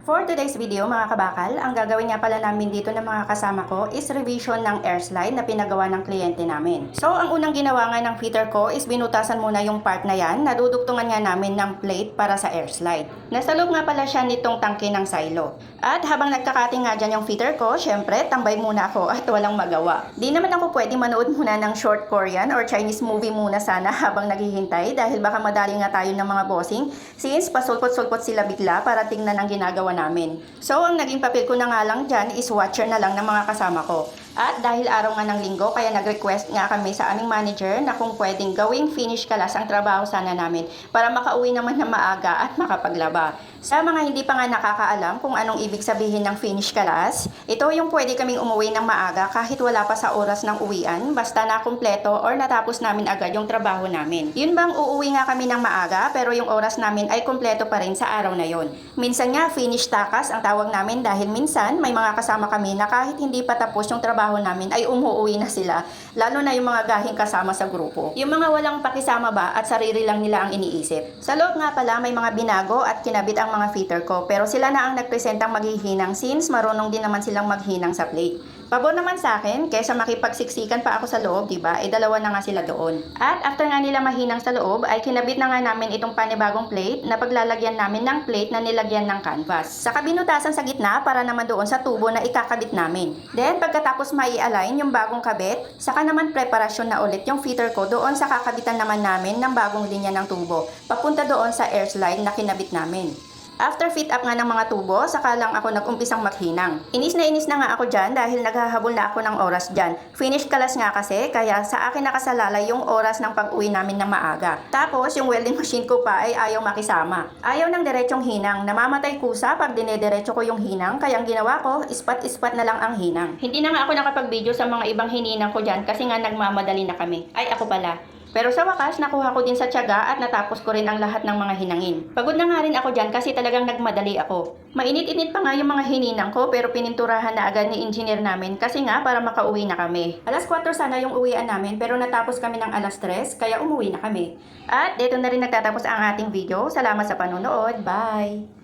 For today's video mga kabakal, ang gagawin nga pala namin dito ng mga kasama ko is revision ng air slide na pinagawa ng kliyente namin. So ang unang ginawa nga ng fitter ko is binutasan muna yung part na yan, nadudugtungan nga namin ng plate para sa air slide. Nasa loob nga pala siya nitong tangke ng silo. At habang nagkakating nga dyan yung fitter ko, syempre tambay muna ako at walang magawa. Di naman ako pwede manood muna ng short Korean or Chinese movie muna sana habang naghihintay dahil baka madali nga tayo ng mga bossing since pasulpot-sulpot sila bigla para tingnan ang ginagawa namin. So, ang naging papel ko na nga lang dyan is watcher na lang ng mga kasama ko. At dahil araw nga ng linggo, kaya nag-request nga kami sa aming manager na kung pwedeng gawing finish class ang trabaho sana namin para makauwi naman na maaga at makapaglaba. Sa mga hindi pa nga nakakaalam kung anong ibig sabihin ng finish class, ito yung pwede kaming umuwi ng maaga kahit wala pa sa oras ng uwian, basta na kumpleto or natapos namin agad yung trabaho namin. Yun bang uuwi nga kami ng maaga pero yung oras namin ay kumpleto pa rin sa araw na yon. Minsan nga finish takas ang tawag namin dahil minsan may mga kasama kami na kahit hindi pa tapos yung trabaho namin ay umuwi na sila, lalo na yung mga gahing kasama sa grupo. Yung mga walang pakisama ba at sarili lang nila ang iniisip. Sa loob nga pala may mga binago at kinabit ang mga fitter ko pero sila na ang nagpresentang maghihinang since marunong din naman silang maghinang sa plate. Pabor naman sa akin, kaysa makipagsiksikan pa ako sa loob, diba? Dalawa na nga sila doon. At after nga nila mahinang sa loob, ay kinabit na nga namin itong panibagong plate na paglalagyan namin ng plate na nilagyan ng canvas. Saka binutasan sa gitna para naman doon sa tubo na ikakabit namin. Then, pagkatapos mai-align yung bagong kabit, saka naman preparasyon na ulit yung fitter ko doon sa kakabitan naman namin ng bagong linya ng tubo, papunta doon sa air slide na kinabit namin. After fit up nga ng mga tubo, saka lang ako nag-umpisang maghinang. Inis na nga ako dyan dahil naghahabol na ako ng oras dyan. Finish class nga kasi, kaya sa akin nakasalalay yung oras ng pag-uwi namin ng maaga. Tapos, yung welding machine ko pa ay ayaw makisama. Ayaw ng diretsong hinang. Namamatay kusa pag dinediretso ko yung hinang, kaya ang ginawa ko, ispat-ispat na lang ang hinang. Hindi na nga ako nakapag-video sa mga ibang hininang ko dyan kasi nga nagmamadali na kami. Ay, ako pala. Pero sa wakas, nakuha ko din sa tiyaga at natapos ko rin ang lahat ng mga hinangin. Pagod na nga rin ako dyan kasi talagang nagmadali ako. Mainit-init pa nga yung mga hininang ko pero pininturahan na agad ni engineer namin kasi nga para makauwi na kami. Alas 4 sana yung uwian namin pero natapos kami ng alas 3 kaya umuwi na kami. At dito na rin nagtatapos ang ating video. Salamat sa panonood. Bye!